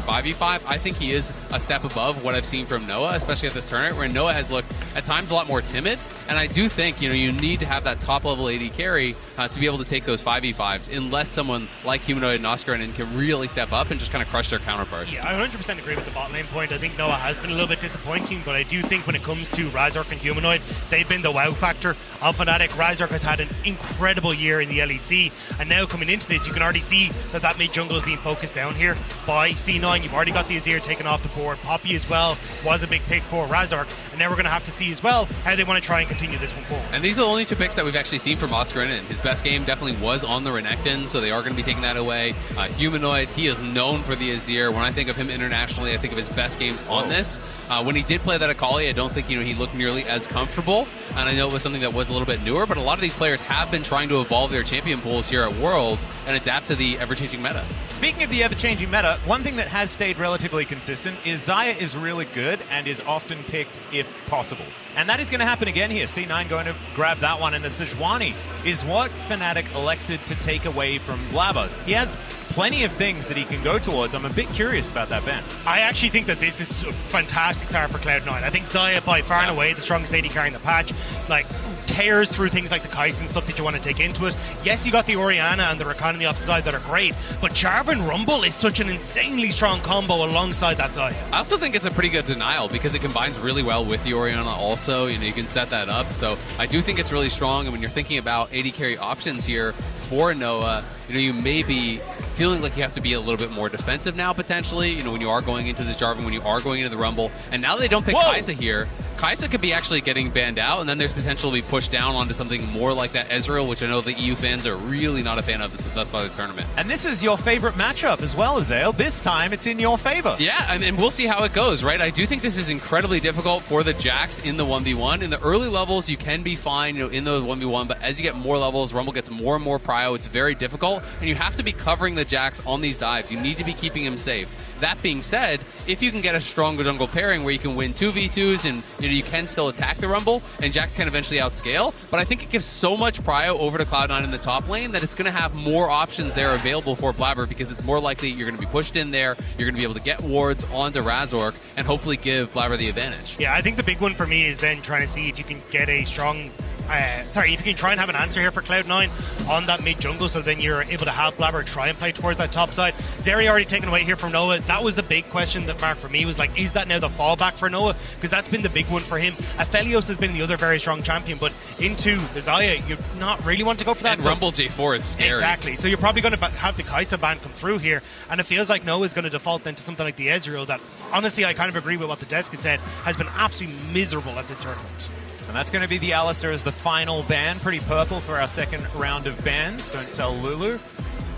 5v5, I think he is a step above what I've seen from Noah, especially at this tournament, where Noah has looked at times a lot more timid. And I do think, you know, you need to have that top level AD carry to be able to take those 5v5s, unless someone like Humanoid and Oscar can really step up and just kind of crush their counterparts. Yeah, I 100% agree with the bot lane point. I think Noah has been a little bit disappointing, but I do think when it comes to Razork and Humanoid, they've been the wow factor of Fnatic. Razork has had an incredible year in the LEC, and now coming into this, you can already see that that mid jungle is being focused down here by C9. You've already got the Azir taken off the board. Poppy as well was a big pick for Razork, and now we're going to have to see as well how they want to try and continue this one forward. And these are the only two picks that we've actually seen from Oscar. His best game definitely was on the Renekton, so they are going to be taking that away. Humanoid, he is known for the Azir. When I think of him internationally, I think of his best games on this. When he did play that Akali, I don't think he looked nearly as comfortable, and I know it was something that was a little bit newer, but a lot of these players have been trying to evolve their champion pools here at Worlds and adapt to the ever-changing meta. Speaking of the ever-changing meta, one thing that has stayed relatively consistent is Xayah is really good and is often picked if possible. And that is going to happen again here. C9 going to grab that one, and the Sejuani is what Fnatic elected to take away from Blabber. He has plenty of things that he can go towards. I'm a bit curious about that ban. I actually think that this is a fantastic start for Cloud9. I think Xayah by far and away the strongest AD carry in the patch. Like, tears through things like the Kai'Sa and stuff that you want to take into it. Yes, you got the Orianna and the Rakan on the opposite side that are great, but Jarvan Rumble is such an insanely strong combo alongside that Xayah. I also think it's a pretty good denial because it combines really well with the Orianna also. You know, you can set that up. So I do think it's really strong. And when you're thinking about AD carry options here for Noah, you know, you may be feeling like you have to be a little bit more defensive now, potentially, you know, when you are going into this Jarvan, when you are going into the Rumble. And now they don't pick Kai'Sa here. Kai'Sa could be actually getting banned out, and then there's potential to be pushed down onto something more like that Ezreal, which I know the EU fans are really not a fan of thus far this tournament. And this is your favorite matchup as well, Azale. This time it's in your favor. Yeah, and we'll see how it goes, right? I do think this is incredibly difficult for the Jax in the 1v1. In the early levels, you can be fine, you know, in the 1v1, but as you get more levels, Rumble gets more and more prio. It's very difficult, and you have to be covering the Jax on these dives. You need to be keeping him safe. That being said, if you can get a strong jungle pairing where you can win 2v2s and you can still attack the Rumble, and Jax can eventually outscale, but I think it gives so much prio over to Cloud9 in the top lane that it's going to have more options there available for Blabber, because it's more likely you're going to be pushed in there, you're going to be able to get wards onto Razork, and hopefully give Blabber the advantage. Yeah, I think the big one for me is then trying to see if you can get a strong... if you can try and have an answer here for Cloud9 on that mid jungle, so then you're able to have Blabber try and play towards that top side. Zeri already taken away here from Noah. That was the big question that marked for me, was like, is that now the fallback for Noah? Because that's been the big one for him. Aphelios has been the other very strong champion, but into the Xayah, you not really want to go for that. And Rumble J4 is scary. Exactly. So you're probably going to have the Kai'Sa ban come through here, and it feels like Noah is going to default then to something like the Ezreal that, honestly, I kind of agree with what the desk has said, has been absolutely miserable at this tournament. And that's going to be the Alistair as the final ban. Pretty purple for our second round of bans. Don't tell Lulu.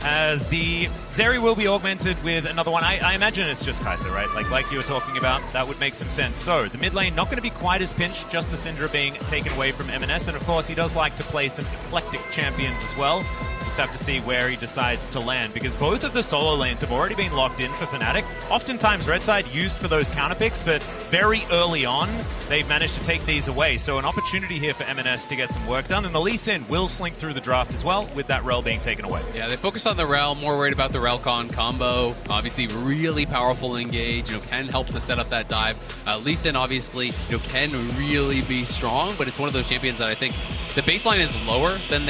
As the Zeri will be augmented with another one. I imagine it's just Kai'Sa, right? Like you were talking about, that would make some sense. So the mid lane not going to be quite as pinched, just the Syndra being taken away from M&S. And of course, he does like to play some eclectic champions as well. Just have to see where he decides to land, because both of the solo lanes have already been locked in for Fnatic. Oftentimes red side used for those counter picks, but very early on they've managed to take these away. So an opportunity here for M&S to get some work done, and the Lee Sin will slink through the draft as well with that Rel being taken away. Yeah, they focus on the Rel, more worried about the Relcon combo. Obviously really powerful engage, can help to set up that dive. Lee Sin obviously can really be strong, but it's one of those champions that I think the baseline is lower than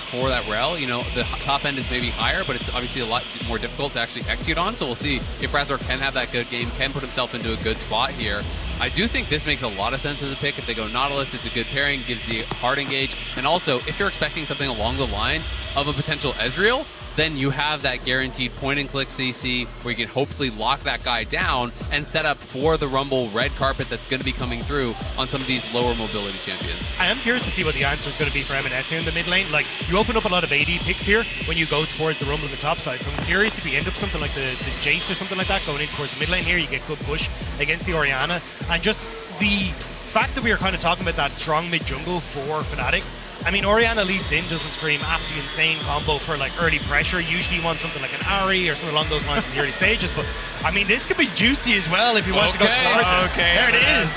for that Rel. The top end is maybe higher, but it's obviously a lot more difficult to actually execute on. So we'll see if Razork can have that good game, can put himself into a good spot here. I do think this makes a lot of sense as a pick. If they go Nautilus, it's a good pairing, gives the hard engage. And also, if you're expecting something along the lines of a potential Ezreal, then you have that guaranteed point-and-click CC where you can hopefully lock that guy down and set up for the Rumble red carpet that's going to be coming through on some of these lower mobility champions. I am curious to see what the answer is going to be for M&S here in the mid lane. Like, you open up a lot of AD picks here when you go towards the Rumble on the top side. So I'm curious if you end up something like the Jace or something like that going in towards the mid lane here. You get good push against the Orianna. And just the fact that we are kind of talking about that strong mid jungle for Fnatic, I mean, Orianna Lee Sin doesn't scream absolutely insane combo for like early pressure. Usually you want something like an Ari or something along those lines in the early stages. But I mean, this could be juicy as well if he wants to go towards it. Okay, there it is.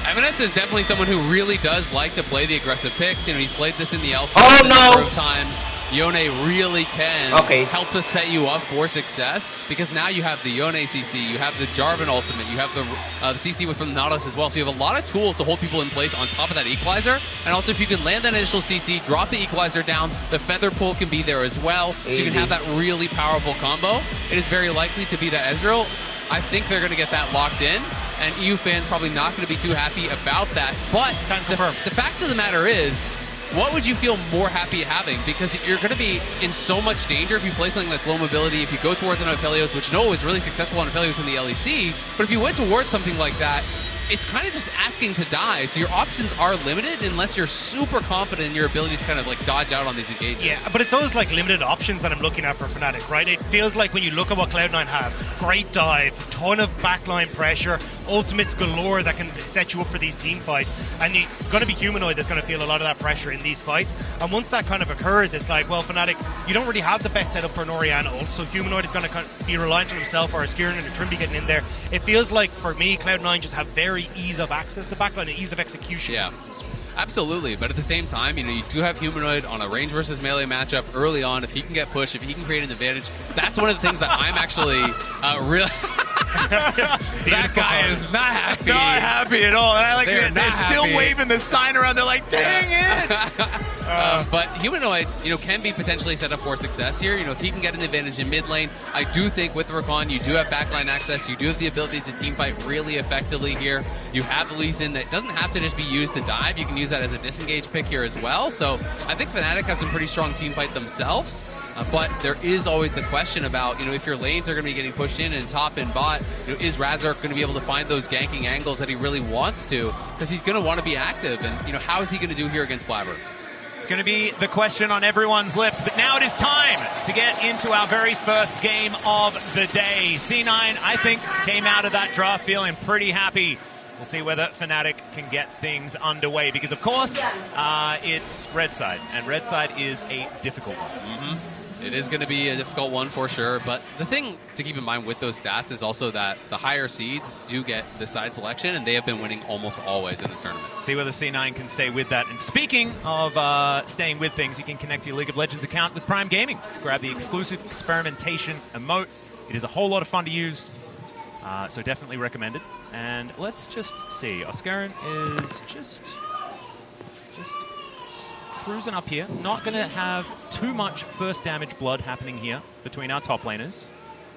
M&S is definitely someone who really does like to play the aggressive picks. He's played this in the LCS a number of times. Yone really can help to set you up for success, because now you have the Yone CC, you have the Jarvan ultimate, you have the CC with from Nautilus as well, so you have a lot of tools to hold people in place on top of that equalizer. And also if you can land that initial CC, drop the equalizer down, the feather pull can be there as well, so you can have that really powerful combo. It is very likely to be that Ezreal. I think they're going to get that locked in, and EU fans probably not going to be too happy about that. But the fact of the matter is, what would you feel more happy having? Because you're going to be in so much danger if you play something that's low mobility, if you go towards an Aphelios, which Noah was really successful on Aphelios in the LEC, but if you went towards something like that, it's kind of just asking to die. So your options are limited unless you're super confident in your ability to kind of like dodge out on these engages. Yeah, but it's those like limited options that I'm looking at for Fnatic, right? It feels like when you look at what Cloud9 have, great dive, ton of backline pressure, ultimates galore that can set you up for these team fights, and it's going to be Humanoid that's going to feel a lot of that pressure in these fights. And once that kind of occurs, it's like, well, Fnatic, you don't really have the best setup for an Orianna ult, so Humanoid is going to be reliant on himself, or a Skirin and a Trimby getting in there. It feels like, for me, Cloud9 just have very ease of access to backline and ease of execution. Yeah, absolutely. But at the same time, you do have Humanoid on a range versus melee matchup early on. If he can get pushed, if he can create an advantage, that's one of the things that I'm actually really... That guy is not happy. Not happy at all. And I like they're still waving the sign around. They're like, dang it! But Humanoid, can be potentially set up for success here. If he can get an advantage in mid lane, I do think with Rakan, you do have backline access. You do have the ability to team fight really effectively here. You have the Lee Sin that doesn't have to just be used to dive. You can use that as a disengage pick here as well. So I think Fnatic have some pretty strong team fight themselves. But there is always the question about, if your lanes are going to be getting pushed in and top and bot, is Razork going to be able to find those ganking angles that he really wants to? Because he's going to want to be active. And, how is he going to do here against Blabber? It's going to be the question on everyone's lips. But now it is time to get into our very first game of the day. C9, I think, came out of that draft feeling pretty happy. We'll see whether Fnatic can get things underway, because, of course, it's Red Side, and Red Side is a difficult one. Mm-hmm. It is going to be a difficult one for sure, but the thing to keep in mind with those stats is also that the higher seeds do get the side selection, and they have been winning almost always in this tournament. See whether C9 can stay with that. And speaking of staying with things, you can connect your League of Legends account with Prime Gaming. Grab the exclusive experimentation emote. It is a whole lot of fun to use, so definitely recommended. And let's just see. Oscarin is just cruising up here. Not going to have too much first damage blood happening here between our top laners.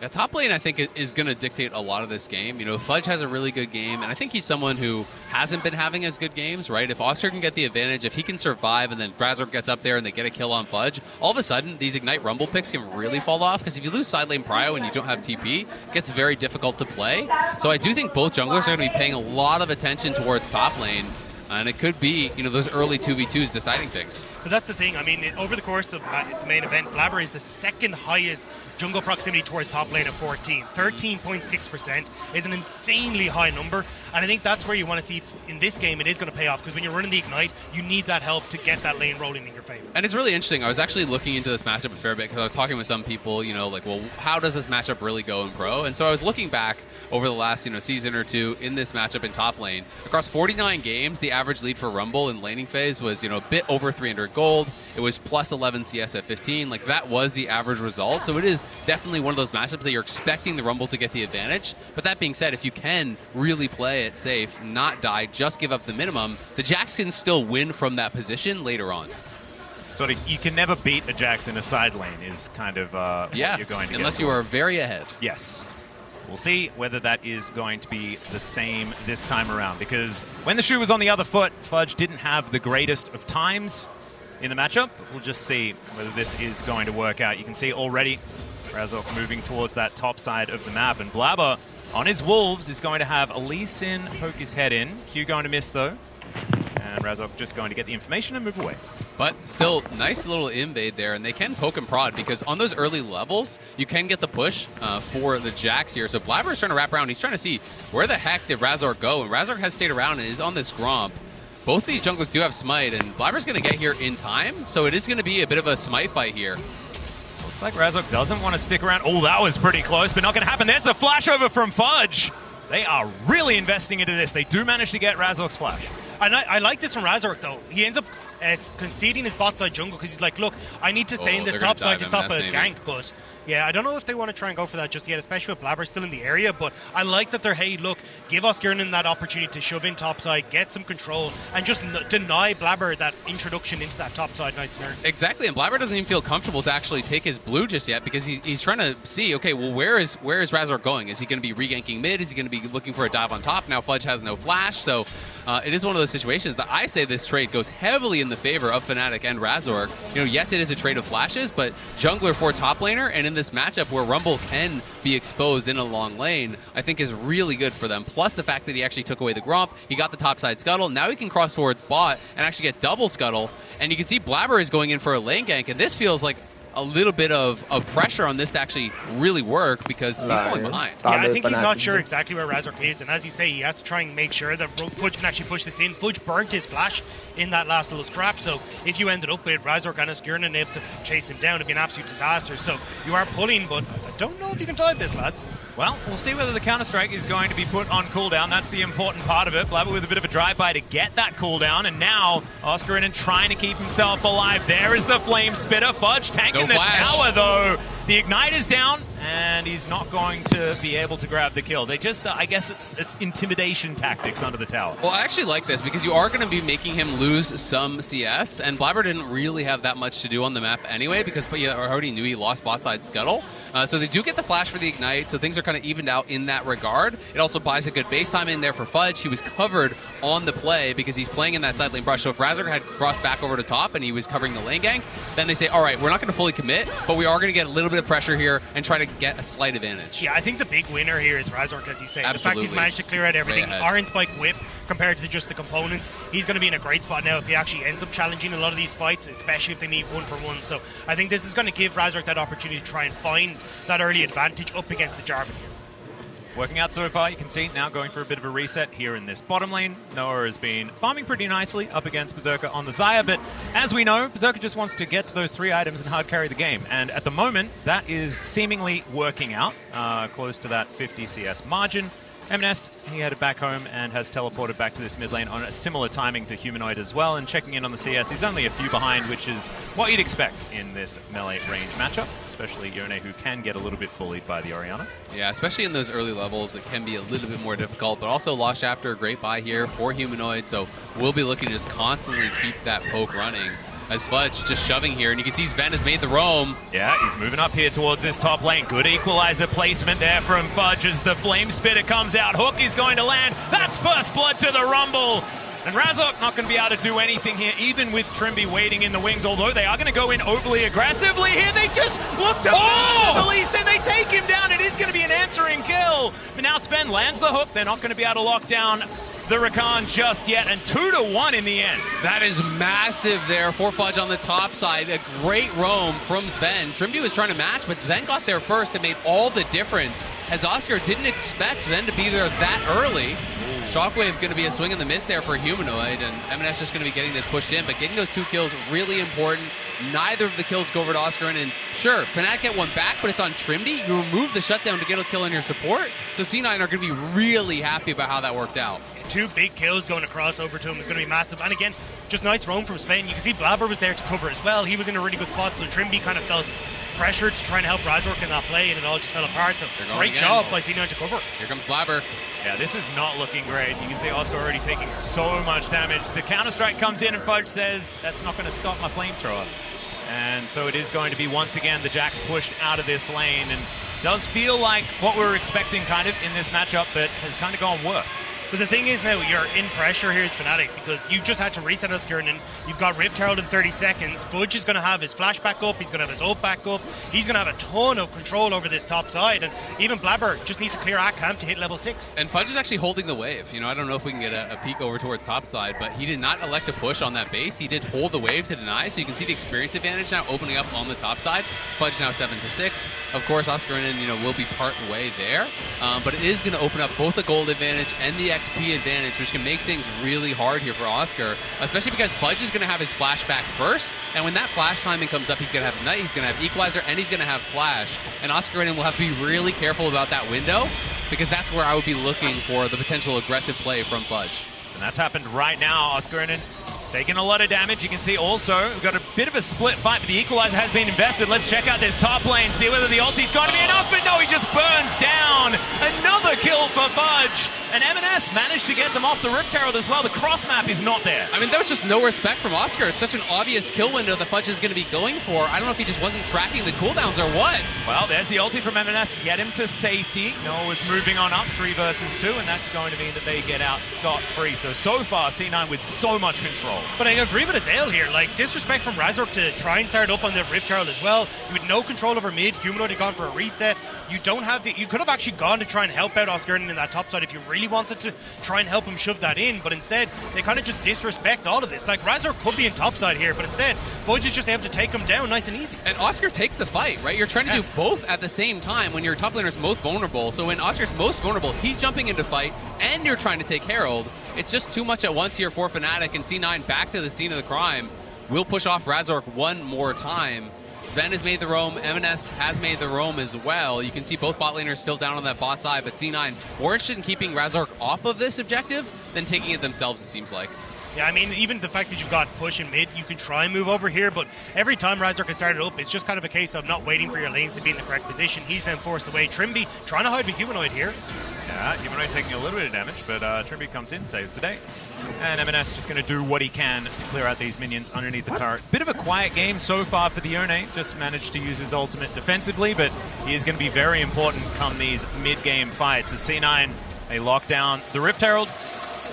Yeah, top lane, I think, is going to dictate a lot of this game. Fudge has a really good game, and I think he's someone who hasn't been having as good games, right? If Oscar can get the advantage, if he can survive, and then Razork gets up there and they get a kill on Fudge, all of a sudden, these Ignite Rumble picks can really fall off, because if you lose side lane prio and you don't have TP, it gets very difficult to play. So I do think both junglers are going to be paying a lot of attention towards top lane. And it could be, those early 2v2s deciding things. But that's the thing. I mean, over the course of the main event, Blabber is the second highest jungle proximity towards top lane at 14. 13.6% is an insanely high number. And I think that's where you want to see in this game it is going to pay off, because when you're running the Ignite, you need that help to get that lane rolling in your favor. And it's really interesting. I was actually looking into this matchup a fair bit, because I was talking with some people, well, how does this matchup really go in pro? And so I was looking back over the last, season or two in this matchup in top lane. Across 49 games, the average lead for Rumble in laning phase was, a bit over 300 gold. It was plus 11 CS at 15. Like, that was the average result. So it is definitely one of those matchups that you're expecting the Rumble to get the advantage. But that being said, if you can really play it safe, not die, just give up the minimum, the Jax can still win from that position later on. Sort of, you can never beat a Jax in a side lane is kind of what you're going to get. Unless you are very ahead. Yes. We'll see whether that is going to be the same this time around, because when the shoe was on the other foot, Fudge didn't have the greatest of times in the matchup. We'll just see whether this is going to work out. You can see already Razork moving towards that top side of the map, and Blabber on his Wolves is going to have a Lee Sin poke his head in. Q going to miss though, and Razork just going to get the information and move away. But still, nice little invade there, and they can poke and prod, because on those early levels, you can get the push for the Jax here. So Blabber's trying to wrap around. He's trying to see where the heck did Razork go, and Razork has stayed around and is on this Gromp. Both these junglers do have Smite, and Blabber's going to get here in time, so it is going to be a bit of a Smite fight here. Looks like Razork doesn't want to stick around. Oh, that was pretty close, but not going to happen. There's a flash over from Fudge. They are really investing into this. They do manage to get Razork's flash. And I like this from Razork, though. He ends up conceding his bot side jungle because he's like, look, I need to stay in this top side to stop a gank. But yeah, I don't know if they want to try and go for that just yet, especially with Blabber still in the area. But I like that they're, hey, look, give Oscarinen that opportunity to shove in top side, get some control, and just deny Blabber that introduction into that top side nice and early. Exactly, and Blabber doesn't even feel comfortable to actually take his blue just yet because he's trying to see, okay, well, where is Razork going? Is he going to be reganking mid? Is he going to be looking for a dive on top? Now Fudge has no flash, so it is one of those situations that I say this trade goes heavily in the favor of Fnatic and Razork. Yes, it is a trade of flashes, but jungler for top laner, and in this matchup where Rumble can be exposed in a long lane, I think is really good for them. Plus the fact that he actually took away the Gromp, he got the topside scuttle, now he can cross towards bot and actually get double scuttle, and you can see Blabber is going in for a lane gank, and this feels like a little bit of pressure on this to actually really work because he's falling behind. Yeah, I think he's not sure exactly where Razork is, and as you say, he has to try and make sure that Fudge can actually push this in. Fudge burnt his flash in that last little scrap, so if you ended up with Razork and Oscarinen able to chase him down, it'd be an absolute disaster. So you are pulling, but I don't know if you can dive this, lads. Well, we'll see whether the counter-strike is going to be put on cooldown. That's the important part of it. Blabber with a bit of a drive-by to get that cooldown, and now Oscarinen trying to keep himself alive. There is the Flame Spitter. Fudge tanking the tower, though. The Ignite is down, and he's not going to be able to grab the kill. They just, I guess it's intimidation tactics under the tower. Well, I actually like this because you are going to be making him lose some CS, and Blabber didn't really have that much to do on the map anyway because he already knew he lost bot side scuttle. So they do get the flash for the Ignite, so things are kind of evened out in that regard. It also buys a good base time in there for Fudge. He was covered on the play because he's playing in that side lane brush. So if Razork had crossed back over to top and he was covering the lane gank, then they say, all right, we're not going to fully commit, but we are going to get a little bit of pressure here and try to get a slight advantage. Yeah, I think the big winner here is Razork, as you say. Absolutely. The fact he's managed to clear out everything. Iron Spike Whip compared to just the components, he's going to be in a great spot now if he actually ends up challenging a lot of these fights, especially if they need 1-for-1. So I think this is going to give Razork that opportunity to try and find that early advantage up against the Jarvan. Working out so far, you can see now going for a bit of a reset here in this bottom lane. Noah has been farming pretty nicely up against Berserker on the Xayah, but as we know, Berserker just wants to get to those 3 items and hard carry the game. And at the moment, that is seemingly working out, close to that 50 CS margin. M&S, he headed back home and has teleported back to this mid lane on a similar timing to Humanoid as well, and checking in on the CS. He's only a few behind, which is what you'd expect in this melee range matchup, especially Yone, who can get a little bit bullied by the Orianna. Yeah, especially in those early levels, it can be a little bit more difficult, but also Lost Chapter, a great buy here for Humanoid, so we'll be looking to just constantly keep that poke running. As Fudge just shoving here, and you can see Sven has made the roam. Yeah, he's moving up here towards this top lane. Good equalizer placement there from Fudge as the Flame Spitter comes out. Hook is going to land. That's first blood to the Rumble. And Razork not going to be able to do anything here, even with Trimby waiting in the wings, although they are going to go in overly aggressively here. They just look to the least, and they take him down. It is going to be an answering kill. But now Sven lands the hook. They're not going to be able to lock down the Rakan just yet, and 2-1 in the end. That is massive there for Fudge on the top side. A great roam from Sven. Trimby was trying to match, but Sven got there first and made all the difference, as Oscar didn't expect Sven to be there that early. Shockwave going to be a swing and the miss there for Humanoid, and M&S just going to be getting this pushed in, but getting those 2 kills really important. Neither of the kills go over to Oscar, and sure, Fnatic get one back, but it's on Trimby. You remove the shutdown to get a kill on your support, so C9 are going to be really happy about how that worked out. 2 big kills going across over to him is going to be massive. And again, just nice roam from Spain. You can see Blabber was there to cover as well. He was in a really good spot, so Trimby kind of felt pressured to try and help Razork in that play, and it all just fell apart. So great job by C9 to cover. Here comes Blabber. Yeah, this is not looking great. You can see Oscar already taking so much damage. The counter-strike comes in and Fudge says, that's not going to stop my flamethrower. And so it is going to be once again the Jax pushed out of this lane, and does feel like what we were expecting kind of in this matchup, but has kind of gone worse. But the thing is now, you're in pressure here as Fnatic because you've just had to reset Oscarinen. You've got Rift Herald in 30 seconds. Fudge is going to have his flash back up. He's going to have his ult back up. He's going to have a ton of control over this top side. And even Blabber just needs to clear at camp to hit level 6. And Fudge is actually holding the wave. I don't know if we can get a peek over towards top side, but he did not elect to push on that base. He did hold the wave to deny, so you can see the experience advantage now opening up on the top side. Fudge now 7-6. Of course, Oscarinen, will be part way there. But it is going to open up both the gold advantage and the XP advantage, which can make things really hard here for Oscar, especially because Fudge is going to have his flashback first, and when that flash timing comes up, he's going to have Ignite, he's going to have Equalizer, and he's going to have Flash, and Oscarinen will have to be really careful about that window, because that's where I would be looking for the potential aggressive play from Fudge. And that's happened right now. Oscarinen taking a lot of damage. You can see also we've got a bit of a split fight, but the equalizer has been invested. Let's check out this top lane, see whether the ulti's going to be enough, but no, he just burns down. Another kill for Fudge. And M&S managed to get them off the Rift Herald as well. The cross map is not there. I mean, there was just no respect from Oscar. It's such an obvious kill window that Fudge is going to be going for. I don't know if he just wasn't tracking the cooldowns or what. Well, there's the ulti from M&S. Get him to safety. Noah's moving on up 3 versus 2, and that's going to mean that they get out scot-free. So far, C9 with so much control. But I agree with Azale here. Like, disrespect from Razork to try and start up on the Rift Herald as well. You had no control over mid. Humanoid had gone for a reset. You don't have the... You could have actually gone to try and help out Oscarinen in that top side if you really wanted to try and help him shove that in, but instead they kind of just disrespect all of this. Like, Razork could be in top side here, but instead Fudge is just able to take him down nice and easy. And Oscar takes the fight, right? You're trying to do both at the same time when your top laner's most vulnerable. So when Oscar's most vulnerable, he's jumping into fight and you're trying to take Herald. It's just too much at once here for Fnatic, and C9 back to the scene of the crime. Will push off Razork one more time. Sven has made the roam, M&S has made the roam as well. You can see both bot laners still down on that bot side, but C9 more interested in keeping Razork off of this objective than taking it themselves, it seems like. Yeah, I mean, even the fact that you've got push in mid, you can try and move over here, but every time Razork has started up, it's just kind of a case of not waiting for your lanes to be in the correct position. He's then forced away. Trimby trying to hide with Humanoid here. Yeah, Humanoid taking a little bit of damage, but Trimby comes in, saves the day. And M&S just going to do what he can to clear out these minions underneath the turret. Bit of a quiet game so far for the Yone. Just managed to use his ultimate defensively, but he is going to be very important come these mid-game fights. As C9, they lock down the Rift Herald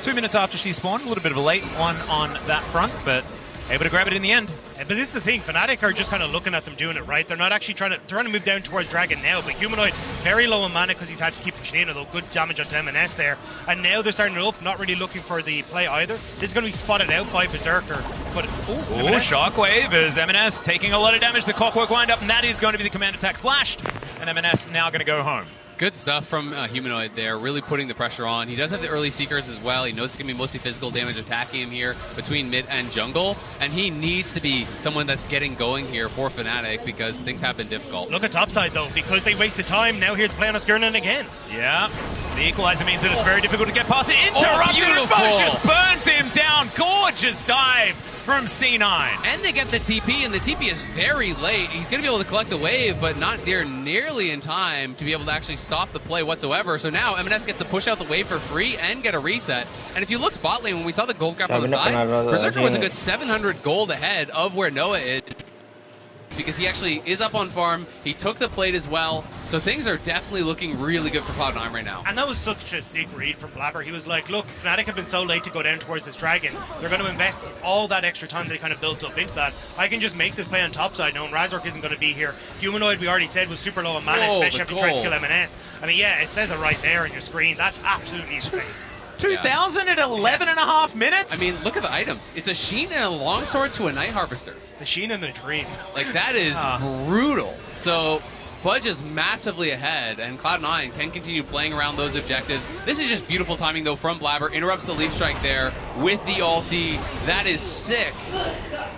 2 minutes after she spawned. A little bit of a late one on that front, but able to grab it in the end. But this is the thing, Fnatic are just kind of looking at them doing it right. They're not actually trying to move down towards Dragon now, but Humanoid very low on mana because he's had to keep pushing in, although good damage on M&S there. And now they're starting it up, not really looking for the play either. This is going to be spotted out by Berserker. But Shockwave as M&S taking a lot of damage. The Clockwork wind up, and that is going to be the command attack flashed. And M&S now going to go home. Good stuff from Humanoid there, really putting the pressure on. He does have the early Seekers as well. He knows it's going to be mostly physical damage attacking him here between mid and jungle, and he needs to be someone that's getting going here for Fnatic because things have been difficult. Look at topside though, because they wasted time. Now here's play on Oscarinen again. Yeah, the equalizer means that it's very difficult to get past it. Interrupted, and Fudge just burns him down. Gorgeous dive from C9. And they get the TP, and the TP is very late. He's going to be able to collect the wave, but not nearly in time to be able to actually stop the play whatsoever. So now M&S gets to push out the wave for free and get a reset. And if you looked bot lane, when we saw the gold graph on the side, Berserker was a good 700 gold ahead of where Noah is, because he actually is up on farm. He took the plate as well. So things are definitely looking really good for Cloud9 right now. And that was such a sick read from Blabber. He was like, look, Fnatic have been so late to go down towards this dragon. They're going to invest all that extra time they kind of built up into that. I can just make this play on top side knowing Razork isn't going to be here. Humanoid, we already said, was super low on mana, especially after trying to kill M&S. I mean, yeah, it says it right there on your screen. That's absolutely insane. 2,000 at 11 and a half minutes? I mean, look at the items. It's a Sheen and a longsword to a Night Harvester. The Sheen and a Dream. Like, that is brutal. So Fudge is massively ahead, and Cloud9 can continue playing around those objectives. This is just beautiful timing, though, from Blabber. Interrupts the leap strike there with the ulti. That is sick.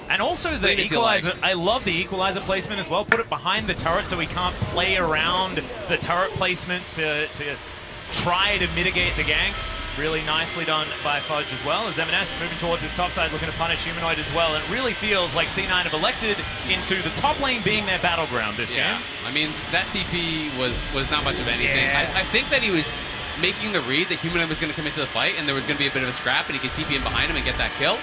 And also the equalizer. I love the equalizer placement as well. Put it behind the turret so we can't play around the turret placement to try to mitigate the gank. Really nicely done by Fudge as well, as M&S moving towards his top side, looking to punish Humanoid as well. And it really feels like C9 have elected into the top lane being their battleground this game. I mean, that TP was not much of anything. Yeah. I think that he was making the read that Humanoid was going to come into the fight and there was going to be a bit of a scrap and he could TP in behind him and get that kill.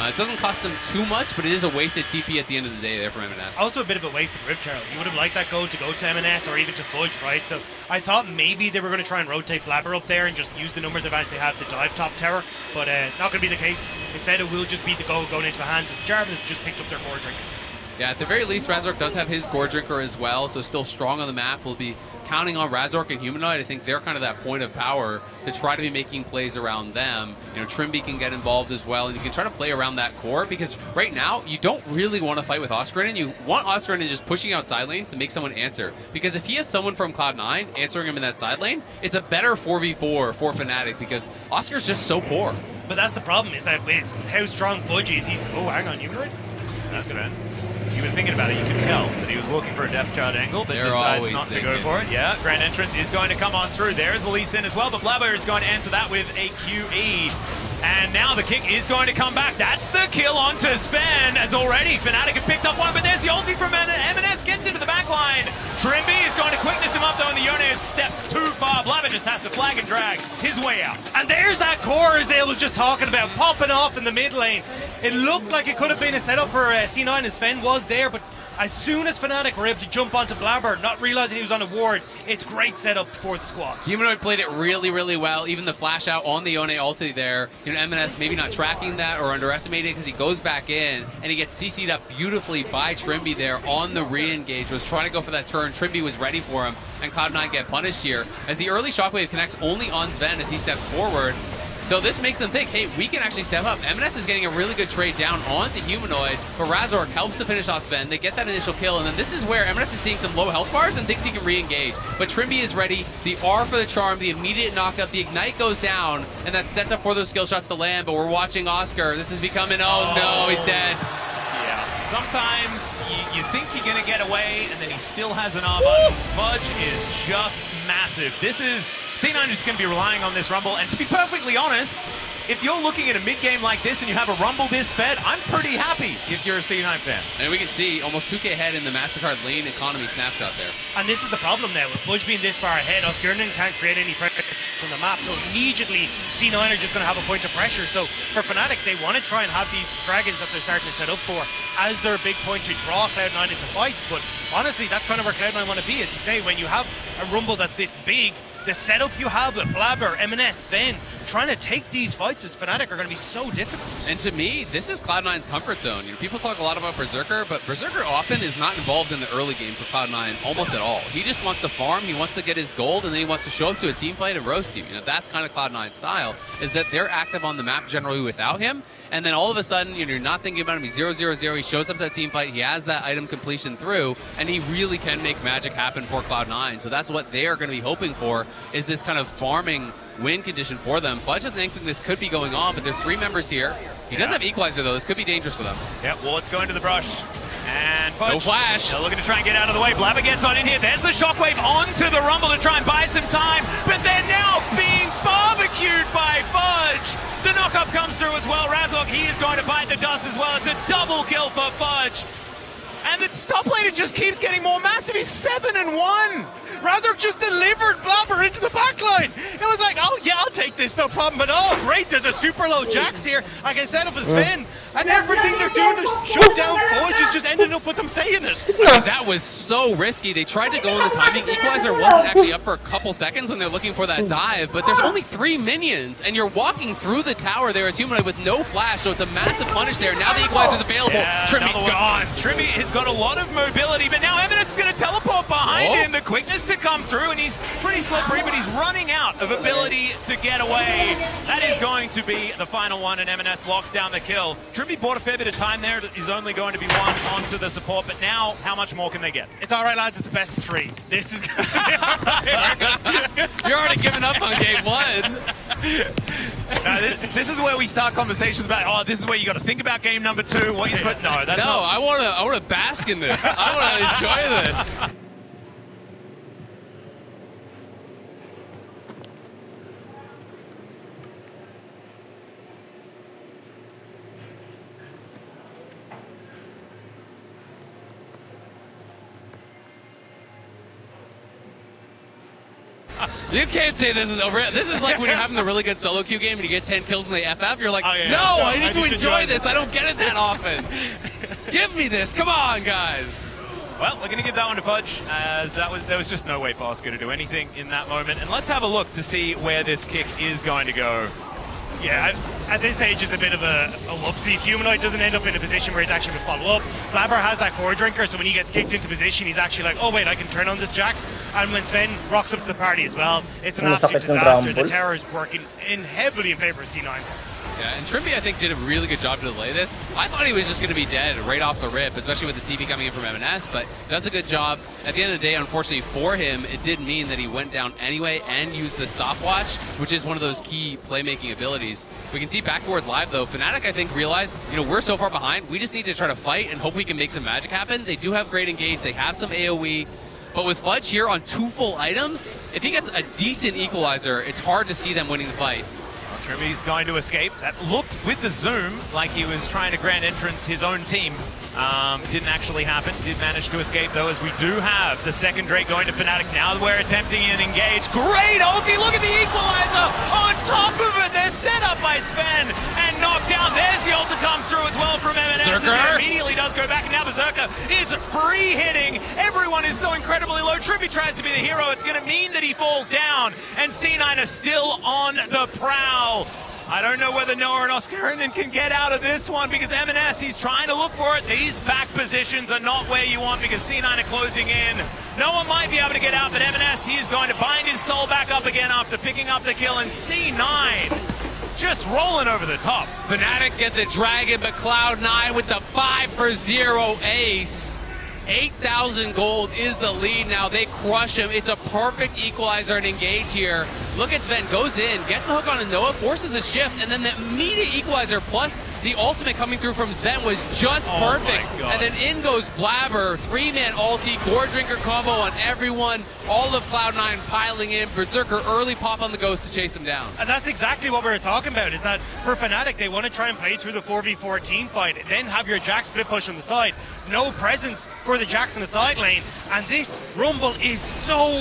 It doesn't cost them too much, but it is a wasted TP at the end of the day there from M&S. Also a bit of a wasted Rift Herald. You would have liked that gold to go to M&S or even to Fudge, right? So I thought maybe they were going to try and rotate Blabber up there and just use the numbers advantage they have to dive top tower, but not going to be the case. Instead, it will just be the gold going into the hands of the Jarvis, just picked up their core drink. Yeah, at the very least, Razork does have his Gore Drinker as well, so still strong on the map. We'll be counting on Razork and Humanoid. I think they're kind of that point of power to try to be making plays around them. You know, Trimby can get involved as well, and you can try to play around that core, because right now, you don't really want to fight with Oscarinen. You want Oscarinen just pushing out side lanes to make someone answer, because if he has someone from Cloud9 answering him in that side lane, it's a better 4v4 for Fnatic, because Oscar's just so poor. But that's the problem, is that with how strong Fudge is, he's... Oh, hang on, Humanoid? That's good. He was thinking about it. You could tell that he was looking for a depth charge angle, but decides not to go for it. Yeah, Grand Entrance is going to come on through. There's Lee Sin as well, but Blabber is going to answer that with a QE. And now the kick is going to come back. That's the kill onto Sven, as already Fnatic have picked up one, but there's the ulti from M&S, gets into the back line. Trimby is going to quickness him up though, and the Yone steps too far. Blabber just has to flag and drag his way out. And there's that core Azale was just talking about, popping off in the mid lane. It looked like it could have been a setup for C9, and Sven was there, but as soon as Fnatic were able to jump onto Blabber, not realizing he was on a ward, it's great setup for the squad. Humanoid played it really, really well. Even the flash out on the Yone ulti there. M&S maybe not tracking that or underestimating it because he goes back in and he gets CC'd up beautifully by Trimby there on the re-engage. Was trying to go for that turn. Trimby was ready for him, and Cloud9 get punished here as the early shockwave connects only on Sven as he steps forward. So this makes them think, hey, we can actually step up. M&S is getting a really good trade down onto Humanoid, but Razork helps to finish off Sven. They get that initial kill, and then this is where M&S is seeing some low health bars and thinks he can re-engage. But Trimby is ready. The R for the charm, the immediate knockup, the ignite goes down, and that sets up for those skill shots to land, but we're watching Oscar. This is becoming, oh no, he's dead. Yeah, sometimes you think you're going to get away, and then he still has an R button. Fudge is just massive. This is... C9 is going to be relying on this Rumble, and to be perfectly honest, if you're looking at a mid-game like this and you have a Rumble this fed, I'm pretty happy if you're a C9 fan. And we can see almost 2K ahead in the MasterCard lane economy snapshot there. And this is the problem now, with Fudge being this far ahead, Oscarnan can't create any pressure from the map, so immediately C9 are just going to have a point of pressure. So for Fnatic, they want to try and have these dragons that they're starting to set up for as their big point to draw Cloud9 into fights, but honestly, that's kind of where Cloud9 want to be. As you say, when you have a Rumble that's this big, the setup you have with Blabber, M&S, Sven, trying to take these fights as Fnatic are going to be so difficult. And to me, this is Cloud9's comfort zone. People talk a lot about Berserker, but Berserker often is not involved in the early game for Cloud9 almost at all. He just wants to farm, he wants to get his gold, and then he wants to show up to a team fight and roast you. That's kind of Cloud9's style, is that they're active on the map generally without him, and then all of a sudden, you're not thinking about him, he's 0-0-0, he shows up to that team fight, he has that item completion through, and he really can make magic happen for Cloud9. So that's what they're going to be hoping for, is this kind of farming win condition for them. Fudge doesn't think this could be going on, but there's 3 members here. He does have Equalizer, though. This could be dangerous for them. Yep, well, it's going to the brush. And Fudge, no flash. They're looking to try and get out of the way. Blabber gets on in here. There's the shockwave onto the Rumble to try and buy some time, but they're now being barbecued by Fudge. The knockup comes through as well. Razork, he is going to bite the dust as well. It's a double kill for Fudge. And the top laner just keeps getting more massive. He's 7-1. Razork just delivered Blabber into the backline. It was like, oh yeah, I'll take this, no problem. But oh great, there's a super low Jax here. I can set up a Sven. And everything they're doing to shut down Fudge is just ending up with them saying it. I mean, that was so risky. They tried to go in the timing. Equalizer wasn't actually up for a couple seconds when they're looking for that dive, but there's only 3 minions, and you're walking through the tower there as Humanoid with no flash, so it's a massive punish there. Now the Equalizer's available. Yeah, Trimmy's gone. Trimmy has got a lot of mobility, but now M&S is going to teleport behind him. The quickness to come through, and he's pretty slippery, but he's running out of ability to get away. That is going to be the final one, and M&S locks down the kill. Trimmy bought a fair bit of time there. Is only going to be one onto the support, but now how much more can they get? It's all right, lads. It's the best of 3. This is going to be all right. You're already giving up on game 1. This is where we start conversations about, oh, this is where you got to think about game number 2. What you supposed? No, that's no. not. I want to bask in this. I want to enjoy this. You can't say this is over. This is like when you're having the really good solo queue game and you get 10 kills in the FF. You're like, oh, yeah, no, yeah. I need to enjoy this. I don't get it that often. Give me this. Come on, guys. Well, we're going to give that one to Fudge, as there was just no way for Oscar to do anything in that moment. And let's have a look to see where this kick is going to go. Yeah, at this stage it's a bit of a whoopsie. If Humanoid doesn't end up in a position where he's actually going to follow up. Blabber has that core drinker, so when he gets kicked into position, he's actually like, oh wait, I can turn on this Jax. And when Sven rocks up to the party as well, it's an absolute disaster. The tower is working heavily in favor of C9. Yeah, and Trimby, I think, did a really good job to delay this. I thought he was just going to be dead right off the rip, especially with the TP coming in from M&S, but does a good job. At the end of the day, unfortunately for him, it did mean that he went down anyway and used the stopwatch, which is one of those key playmaking abilities. We can see back towards live, though. Fnatic, I think, realized, we're so far behind, we just need to try to fight and hope we can make some magic happen. They do have great engage. They have some AoE. But with Fudge here on 2 full items, if he gets a decent equalizer, it's hard to see them winning the fight. Trimby's going to escape. That looked with the zoom like he was trying to grand entrance his own team. Didn't actually happen. Did manage to escape though, as we do have the second Drake going to Fnatic. Now we're attempting an engage. Great ulti! Look at the equalizer on top of it. They're set up by Sven and knocked down. There's the ult to come through as well from M&S. It immediately does go back, and now Berserker is free hitting. Everyone is so incredibly low. Trimby tries to be the hero. It's going to mean that he falls down, and C9 are still on the prowl. I don't know whether Noah and Oscarinen can get out of this one, because M&S, he's trying to look for it. These back positions are not where you want, because C9 are closing in. Noah might be able to get out, but M&S, he's going to bind his soul back up again after picking up the kill, and C9 just rolling over the top. Fnatic get the dragon, but Cloud9 with the 5-for-0 ace. 8,000 gold is the lead now. They crush him. It's a perfect equalizer and engage here. Look at Sven, goes in, gets the hook on Noah, forces the shift, and then the immediate equalizer plus the ultimate coming through from Sven was just perfect. And then in goes Blabber, 3-man ulti, Gore Drinker combo on everyone. All of Cloud9 piling in. Berserker early pop on the Ghost to chase him down. And that's exactly what we were talking about, is that for Fnatic, they want to try and play through the 4v4 team fight, then have your Jack split push on the side. No presence for the Jacks in the side lane, and this Rumble is so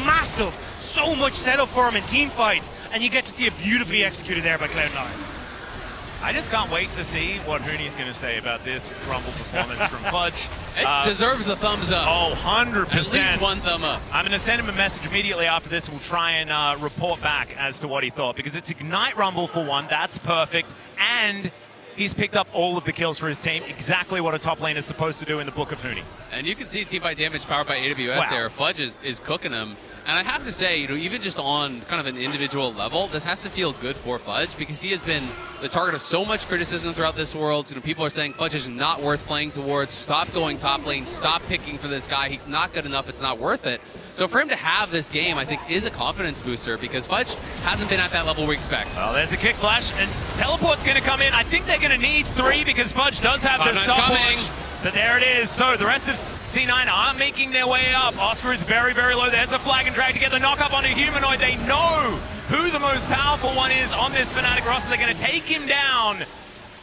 massive. So much setup for him in team fights, and you get to see it beautifully executed there by Cloud9. I just can't wait to see what Hooney's going to say about this Rumble performance from Fudge. It deserves a thumbs up. Oh, 100%. At least one thumb up. I'm going to send him a message immediately after this. We'll try and report back as to what he thought, because it's Ignite Rumble for one. That's perfect. And he's picked up all of the kills for his team, exactly what a top lane is supposed to do in the book of Hooney. And you can see team fight damage powered by AWS there. Fudge is cooking him. And I have to say, even just on kind of an individual level, this has to feel good for Fudge, because he has been the target of so much criticism throughout this world. People are saying Fudge is not worth playing towards. Stop going top lane. Stop picking for this guy. He's not good enough. It's not worth it. So for him to have this game, I think, is a confidence booster, because Fudge hasn't been at that level we expect. Well, there's the kick flash, and Teleport's going to come in. I think they're going to need 3, because Fudge does have the stopwatch. But there it is. So the rest of C9 are making their way up. Oscar is very, very low. There's a flag and drag to get the knock up on a Humanoid. They know who the most powerful one is on this Fnatic roster. They're going to take him down.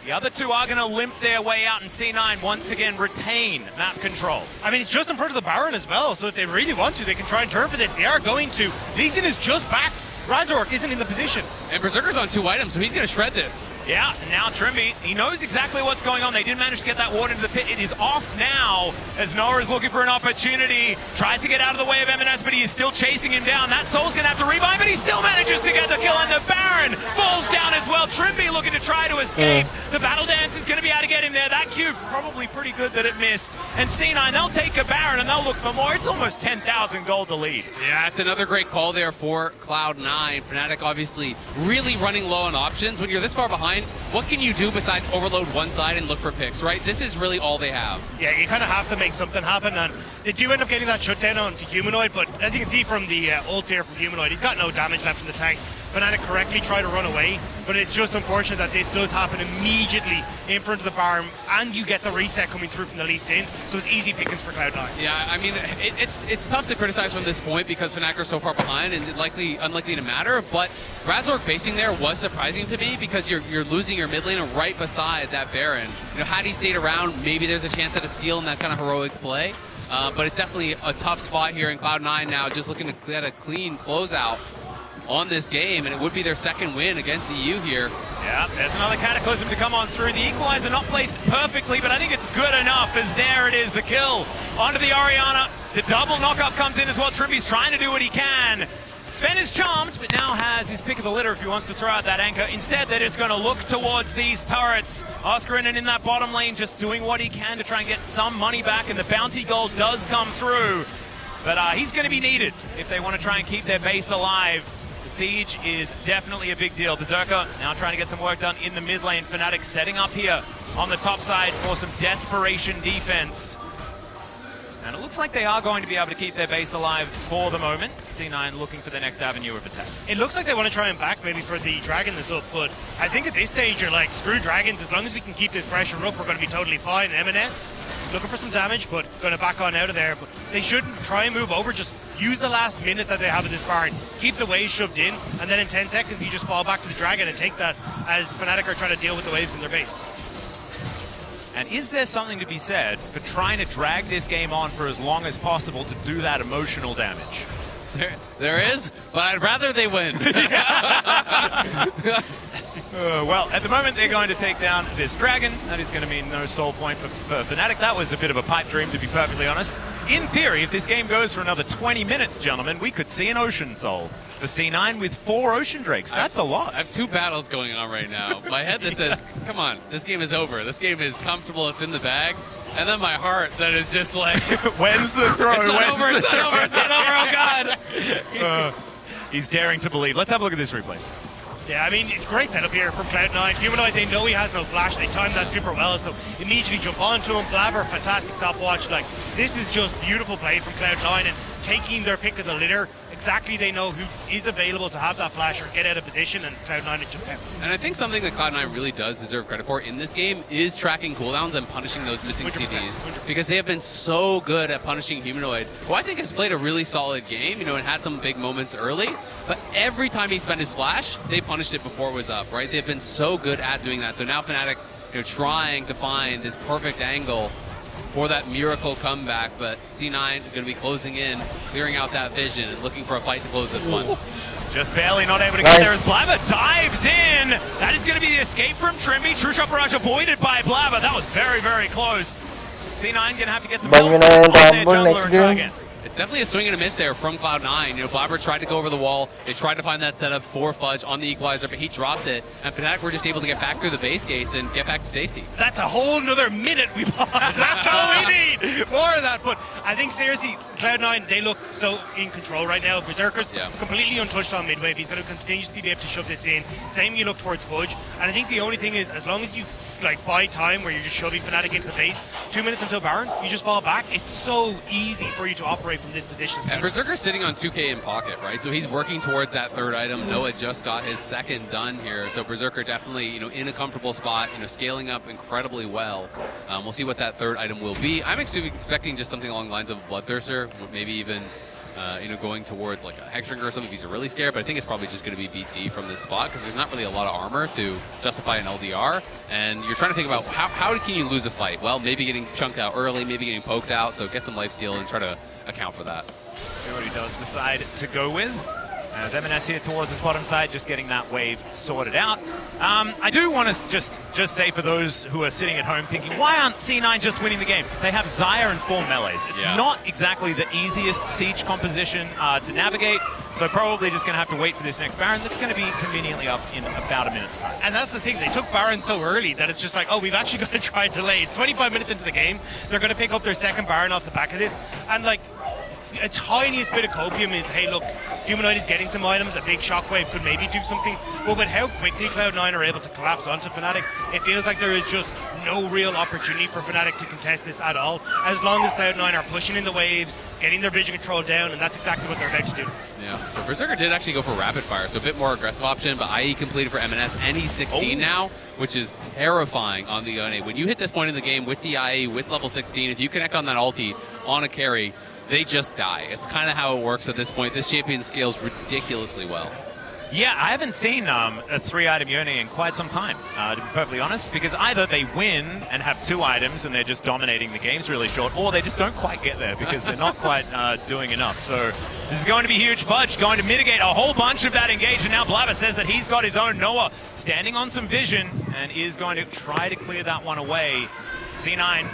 The other two are going to limp their way out, and C9 once again retain map control. I mean, it's just in front of the Baron as well, so if they really want to, they can try and turn for this. They are going to. Lee Sin is just back. Razork isn't in the position. And Berserker's on 2 items, so he's going to shred this. Yeah, and now Trimby, he knows exactly what's going on. They did manage to get that ward into the pit. It is off now as Noah is looking for an opportunity. Tries to get out of the way of M&S, but he is still chasing him down. That Soul's going to have to revive, but he still manages to get the kill, and the Baron falls down as well. Trimby looking to try to escape. The Battle Dance is going to be able to get him there. That Q, probably pretty good that it missed. And C9, they'll take a Baron, and they'll look for more. It's almost 10,000 gold to lead. Yeah, it's another great call there for Cloud9. Fnatic obviously really running low on options. When you're this far behind, what can you do besides overload one side and look for picks, right? This is really all they have. Yeah, you kind of have to make something happen, and they do end up getting that shutdown onto Humanoid, but as you can see from the ult here from Humanoid, he's got no damage left in the tank. Fnatic correctly try to run away, but it's just unfortunate that this does happen immediately in front of the Baron, and you get the reset coming through from the Lee Sin, so it's easy pickings for Cloud9. Yeah, I mean, it's tough to criticize from this point because Fnatic are so far behind and unlikely to matter, but Razork basing there was surprising to me because you're losing your mid laner right beside that Baron. Had he stayed around, maybe there's a chance at a steal in that kind of heroic play, but it's definitely a tough spot here in Cloud9 now, just looking to get a clean closeout on this game, and it would be their second win against EU here. Yeah, there's another Cataclysm to come on through. The equalizer not placed perfectly, but I think it's good enough, as there it is, the kill onto the Orianna. The double knockup comes in as well. Trimby's trying to do what he can. Sven is charmed, but now has his pick of the litter if he wants to throw out that anchor. Instead, they're just going to look towards these turrets. Oscarinen in that bottom lane just doing what he can to try and get some money back, and the bounty gold does come through. But he's going to be needed if they want to try and keep their base alive. The siege is definitely a big deal. Berserker now trying to get some work done in the mid lane. Fnatic setting up here on the top side for some desperation defense. And it looks like they are going to be able to keep their base alive for the moment. C9 looking for the next avenue of attack. It looks like they want to try and back maybe for the dragon that's up, but I think at this stage you're like, screw dragons, as long as we can keep this pressure up, we're going to be totally fine. M&S looking for some damage, but going to back on out of there. But they shouldn't try and move over. Just use the last minute that they have in this Baron, keep the waves shoved in, and then in 10 seconds you just fall back to the Dragon and take that as Fnatic are trying to deal with the waves in their base. And is there something to be said for trying to drag this game on for as long as possible to do that emotional damage? There is, but I'd rather they win. Well, at the moment they're going to take down this Dragon. That is going to mean no soul point for Fnatic. That was a bit of a pipe dream, to be perfectly honest. In theory, if this game goes for another 20 minutes, gentlemen, we could see an Ocean Soul for C9 with 4 Ocean Drakes. That's a lot. I have 2 battles going on right now. My head that says, come on, this game is over. This game is comfortable. It's in the bag. And then my heart that is just like, when's the throw? It's not over, it's not over, it's not over, oh God. He's daring to believe. Let's have a look at this replay. Yeah, I mean, it's great setup here from Cloud9. Humanoid, they know he has no flash. They timed that super well, so immediately jump onto him. Blabber, fantastic stopwatch. Like, this is just beautiful play from Cloud9 and taking their pick of the litter. Exactly, they know who is available to have that flash or get out of position, and Cloud9 it just pounce. And I think something that Cloud9 really does deserve credit for in this game is tracking cooldowns and punishing those missing 100%, CDs. 100%. Because they have been so good at punishing Humanoid, who I think has played a really solid game, and had some big moments early. But every time he spent his flash, they punished it before it was up, right? They've been so good at doing that. So now Fnatic, trying to find this perfect angle for that miracle comeback, but C9 is going to be closing in, clearing out that vision, and looking for a fight to close this one. Just barely not able to get there as Blabber dives in. That is going to be the escape from Trimby. True Shot Barrage avoided by Blabber. That was very, very close. C9 going to have to get some help on their jungler and try again. It's definitely a swing and a miss there from Cloud9. Blabber tried to go over the wall. They tried to find that setup for Fudge on the equalizer, but he dropped it. And Fnatic were just able to get back through the base gates and get back to safety. That's a whole nother minute we lost. That's all we need. More of that. But I think seriously, Cloud9, they look so in control right now. Berserker's completely untouched on mid wave. He's going to continuously be able to shove this in. Same you look towards Fudge. And I think the only thing is, as long as you buy time where you're just shoving Fnatic into the base, 2 minutes until Baron, you just fall back. It's so easy for you to operate from this position. And Berserker's sitting on 2k in pocket, right? So he's working towards that third item. Noah just got his second done here. So Berserker definitely, in a comfortable spot, scaling up incredibly well. We'll see what that third item will be. I'm expecting just something along the lines of Bloodthirster, maybe even going towards like a Hexdrinker or something if he's really scared, but I think it's probably just going to be BT from this spot because there's not really a lot of armor to justify an LDR, and you're trying to think about how can you lose a fight? Well, maybe getting chunked out early, maybe getting poked out, so get some lifesteal and try to account for that. See what he does decide to go with. As M&S here towards his bottom side, just getting that wave sorted out. I do want to just say for those who are sitting at home thinking, why aren't C9 just winning the game? They have Xayah and 4 melees. It's not exactly the easiest siege composition to navigate, so probably just going to have to wait for this next Baron. That's going to be conveniently up in about a minute's time. And that's the thing, they took Baron so early that it's just like, oh, we've actually got to try and delay. It's 25 minutes into the game. They're going to pick up their second Baron off the back of this, and a tiniest bit of copium is, hey, look, Humanoid is getting some items, a big shockwave could maybe do something, but with how quickly Cloud9 are able to collapse onto Fnatic, it feels like there is just no real opportunity for Fnatic to contest this at all, as long as Cloud9 are pushing in the waves, getting their vision control down, and that's exactly what they're about to do. Yeah, so Berserker did actually go for Rapid Fire, so a bit more aggressive option, but IE completed for M&S, and he's 16 now, which is terrifying on the Yone. When you hit this point in the game with the IE, with level 16, if you connect on that ulti on a carry, they just die. It's kind of how it works at this point. This champion scales ridiculously well. Yeah, I haven't seen a 3-item Yone in quite some time, to be perfectly honest, because either they win and have 2 items and they're just dominating the games really short, or they just don't quite get there because they're not quite doing enough. So this is going to be huge. Fudge going to mitigate a whole bunch of that engage, and now Blabber says that he's got his own. Noah standing on some vision and is going to try to clear that one away. C9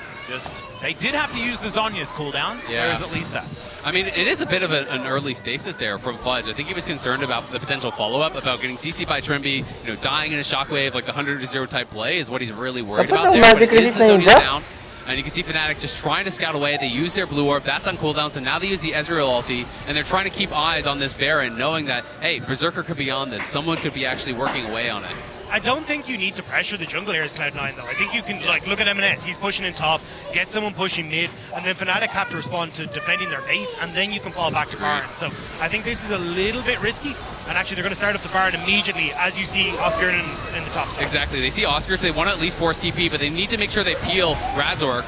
they did have to use the Zhonya's cooldown. Yeah. There is at least that. I mean, it is a bit of an early stasis there from Fudge. I think he was concerned about the potential follow-up, about getting CC by Trimby, dying in a shockwave, like the 100-0 type play is what he's really worried about there. But it is the Zhonya's down, and you can see Fnatic just trying to scout away. They use their blue orb, that's on cooldown, so now they use the Ezreal ulti, and they're trying to keep eyes on this Baron, knowing that, hey, Berserker could be on this. Someone could be actually working away on it. I don't think you need to pressure the jungle here as Cloud9 though. I think you can look at M&S, he's pushing in top, get someone pushing mid, and then Fnatic have to respond to defending their base, and then you can fall back to Baron. So I think this is a little bit risky, and actually they're going to start up the Baron immediately as you see Oscar in the top side. Exactly, they see Oscar, so they want to at least force TP, but they need to make sure they peel Razork.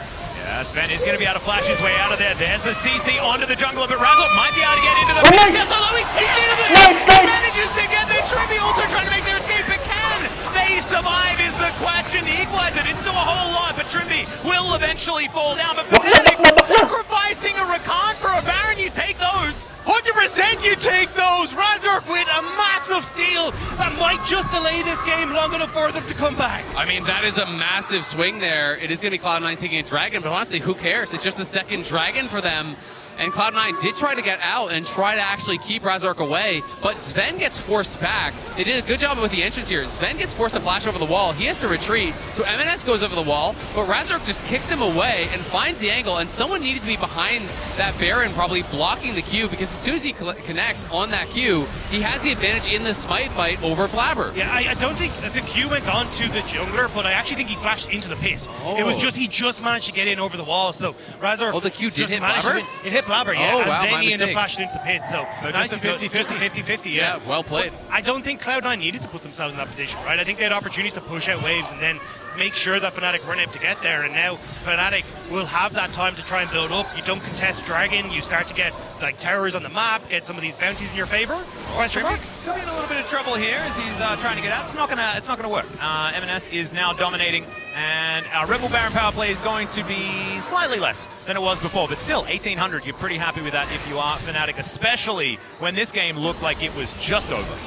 Sven is going to be able to flash his way out of there. There's the CC onto the jungler, but Razor might be able to get into the yes, although he's he manages to get there. Trimby also trying to make their escape, but can they survive is the question. The equalizer didn't do a whole lot, but Trimby will eventually fall down. But Fnatic sacrificing a Rakan for a Baron, you take those. 100% you take those! Razork with a massive steal that might just delay this game long enough for them to come back. I mean, that is a massive swing there. It is going to be Cloud9 taking a dragon, but honestly, who cares? It's just the second dragon for them. And Cloud9 did try to get out and try to actually keep Razork away, but Sven gets forced back. They did a good job with the entrance here. Sven gets forced to flash over the wall. He has to retreat, so MNS goes over the wall, but Razork just kicks him away and finds the angle, and someone needed to be behind that Baron, probably blocking the Q, because as soon as he connects on that Q, he has the advantage in the smite fight over Blabber. Yeah, I don't think the Q went on to the jungler, but I actually think he flashed into the pit. It was just, he just managed to get in over the wall, so Razork... Oh, the Q did hit Blabber? It hit Blabber, yeah. Oh, and wow, then he ended up mistake. flashing into the pit, so nice 50-50, Yeah, well played. But I don't think Cloud9 needed to put themselves in that position, right? I think they had opportunities to push out waves and then make sure that Fnatic weren't able to get there, and now Fnatic will have that time to try and build up. You don't contest Dragon, you start to get like towers on the map, get some of these bounties in your favor. Question mark? Could be in a little bit of trouble here as he's trying to get out. It's not gonna work. MNS is now dominating, and our Rebel Baron power play is going to be slightly less than it was before, but still 1800. You're pretty happy with that if you are Fnatic, especially when this game looked like it was just over.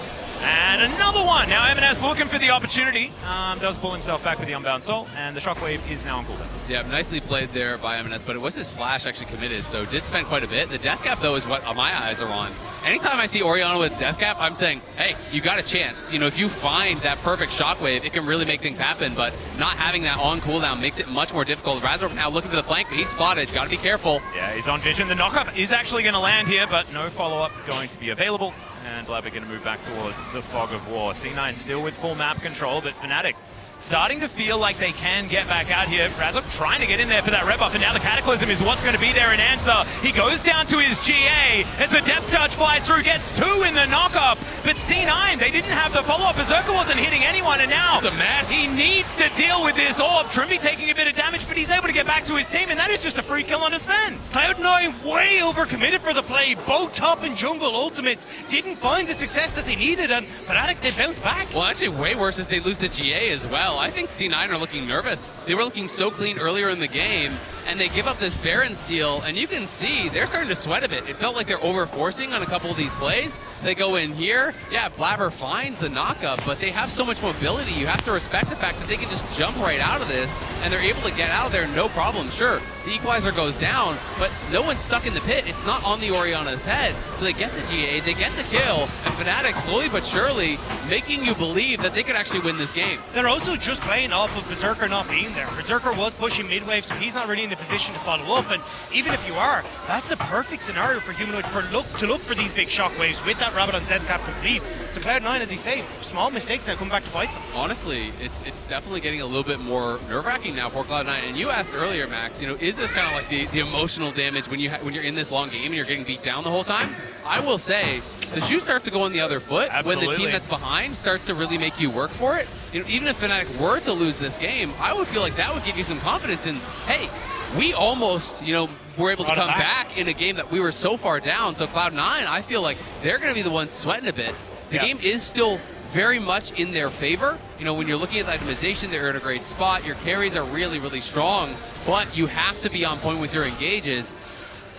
And another one. Now MNS looking for the opportunity. Does pull himself back with the Unbound Soul, and the Shockwave is now on cooldown. Yeah, nicely played there by MNS, but it was his flash actually committed, so did spend quite a bit. The Death Cap, though, is what my eyes are on. Anytime I see Orianna with Death Cap, I'm saying, hey, you got a chance. You know, if you find that perfect Shockwave, it can really make things happen, but not having that on cooldown makes it much more difficult. Razork now looking for the flank, but he's spotted. Got to be careful. Yeah, he's on vision. The knockup is actually going to land here, but no follow-up going to be available. And Blabber going to move back towards the Fog of War. C9 still with full map control, but Fnatic starting to feel like they can get back out here. Razork trying to get in there for that red buff, and now the Cataclysm is what's going to be there in answer. He goes down to his GA as the Depth Touch flies through, gets 2 in the knockup, but C9, they didn't have the follow-up. Berserker wasn't hitting anyone, and now it's a mess. He needs to deal with this orb. Trimby taking a bit of damage, but he's able to get back to his team, and that is just a free kill on his Sven. Cloud9 way overcommitted for the play. Both top and jungle ultimates didn't find the success that they needed, and Fnatic, they bounced back. Well, actually, way worse is they lose the GA as well. I think C9 are looking nervous. They were looking so clean earlier in the game, and they give up this Baron steal, and you can see they're starting to sweat a bit. It felt like they're over-forcing on a couple of these plays. They go in here, yeah, Blabber finds the knockup, but they have so much mobility. You have to respect the fact that they can just jump right out of this, and they're able to get out of there no problem. Sure, the equalizer goes down, but no one's stuck in the pit. It's not on the Orianna's head, so they get the GA, they get the kill, and Fnatic slowly but surely making you believe that they could actually win this game. They're also just playing off of Berserker not being there. Berserker was pushing mid-wave, so he's not really in the position to follow up, and even if you are, that's the perfect scenario for Humanoid to look for these big shockwaves with that Rabbit on Death Cap complete. So Cloud9, as you say, small mistakes now come back to bite them. Honestly, it's definitely getting a little bit more nerve-wracking now for Cloud9. And you asked earlier, Max, you know, is this kind of like the emotional damage when you're in this long game and you're getting beat down the whole time? I will say the shoe starts to go on the other foot. Absolutely. When the team that's behind starts to really make you work for it. You know, even if Fnatic were to lose this game, I would feel like that would give you some confidence in, hey, we almost, you know, were able to come back in a game that we were so far down. So Cloud9, I feel like they're going to be the ones sweating a bit. The game is still very much in their favor. You know, when you're looking at the itemization, they're in a great spot. Your carries are really, really strong, but you have to be on point with your engages.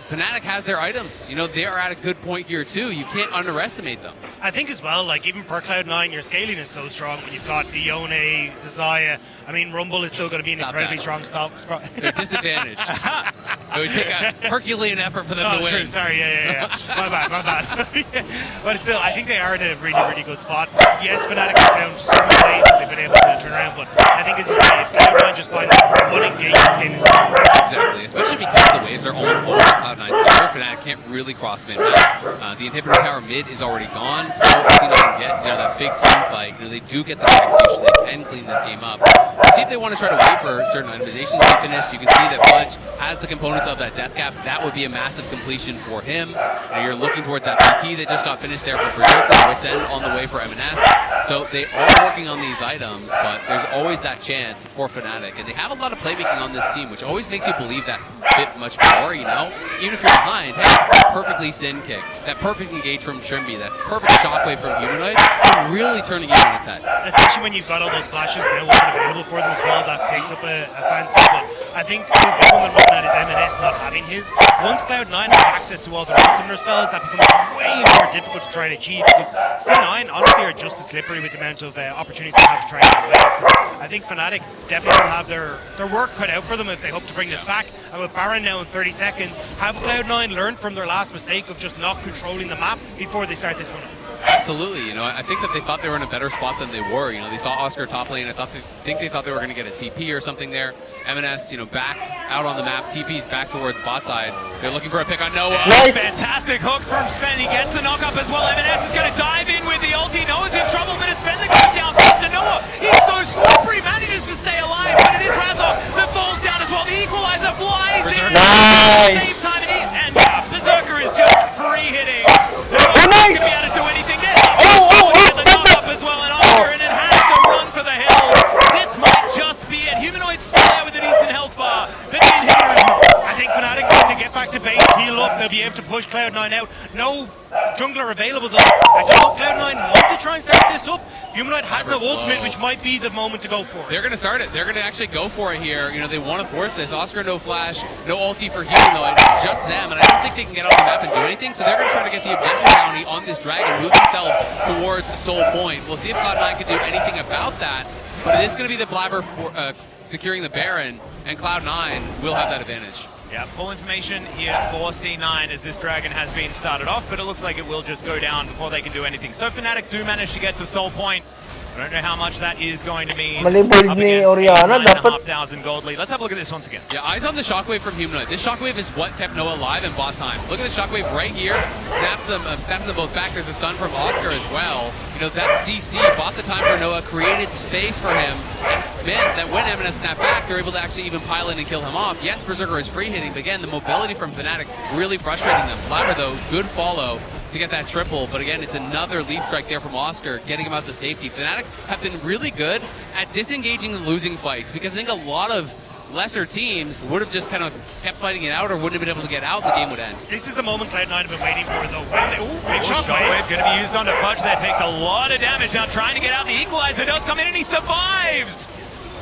Fnatic has their items. You know, they are at a good point here too. You can't underestimate them. I think as well, like even for Cloud9, your scaling is so strong when you've got the Yone, the Xayah. I mean, Rumble is still going to be an incredibly strong stop. They're disadvantaged. It would take a Herculean effort for them to win. True. Sorry, yeah. my bad. But still, I think they are in a really, really good spot. Yes, Fnatic have found some ways that they've been able to turn around, but I think as you say, if Cloud9 just find one engage, this game is going. Exactly, especially because the waves are almost all in Cloud9's favor. Fnatic can't really cross mid. The inhibitor tower mid is already gone, so C9 get, you know, that big team fight. You know, they do get the execution. They can clean this game up. We'll see if they want to try to wait for certain itemizations to be finished. You can see that Fudge has the components of that death cap. That would be a massive completion for him. You're looking towards that PT that just got finished there for Berserker, Wits End on the way for M&S. So they are working on these items, but there's always that chance for Fnatic. And they have a lot of playmaking on this team, which always makes you believe that bit much more, you know? Even if you're behind, hey, that perfectly Sin kick, that perfect engage from Trimby, that perfect shockwave from Humanoid, can really turn the game on its head. Especially when you've got all those flashes now available for them as well, that takes up a fancy. But I think the big one that we're looking at is M&S not having his. Once Cloud9 have access to all the run summoner spells, that becomes way more difficult to try and achieve, because C9 honestly are just as slippery with the amount of opportunities they have to try and get away. So I think Fnatic definitely will have their work cut out for them if they hope to bring this back. And with Baron now in 30 seconds, have Cloud9 learned from their last mistake of just not controlling the map before they start this one up? Absolutely, you know, I think that they thought they were in a better spot than they were. You know, they saw Oscar top lane. Think they thought they were going to get a TP or something there. M&S, you know, back out on the map. TP's back towards bot side. They're looking for a pick on Noah. Fantastic hook from Sven. He gets the knock up as well. M&S is going to dive in with the ulti. Noah's in trouble, but it's Sven that goes down fast to Noah. He's so slippery, manages to stay alive, but it is Razor that falls down as well. The equalizer flies in at the same time, and Berserker is just free hitting. Noah can be able to do anything there. The knock up as well, and Oscar, and it has to run for the hill. This might just be it. Humanoid's still there with a decent health bar. The inhibitor. I think Fnatic, when they get back to base, heal up, they'll be able to push Cloud9 out. No jungler available though. I don't know if Cloud9 want to try and start this up. Humanoid has no ultimate, which might be the moment to go for it. They're going to start it. They're going to actually go for it here. You know, they want to force this. Oscar, no flash, no ulti for Humanoid. It's just them, and I don't think they can get on the map and do anything, so they're going to try to get the objective bounty on this dragon, move themselves towards Soul Point. We'll see if Cloud9 can do anything about that, but it is going to be the Blabber for, securing the Baron, and Cloud9 will have that advantage. Yeah, full information here for C9 as this dragon has been started off, but it looks like it will just go down before they can do anything. So Fnatic do manage to get to Soul Point. I don't know how much that is going to mean up against a 9,500 gold lead. Let's have a look at this once again. Yeah, eyes on the shockwave from Humanoid. This shockwave is what kept Noah alive in bot time. Look at the shockwave right here. Snaps them both back. There's a stun from Oscar as well. You know, that CC bought the time for Noah, created space for him, and meant that when M&S snapped back, they're able to actually even pile in and kill him off. Yes, Berserker is free hitting, but again, the mobility from Fnatic really frustrating them. Flabber, though, good follow to get that triple, but again, it's another leap strike there from Oscar, getting him out to safety. Fnatic have been really good at disengaging the losing fights, because I think a lot of lesser teams would have just kind of kept fighting it out or wouldn't have been able to get out, the game would end. This is the moment Cloud9 have been waiting for, though. Big shockwave going to be used onto Fudge. That takes a lot of damage. Now trying to get out. The equalizer does come in, and he survives.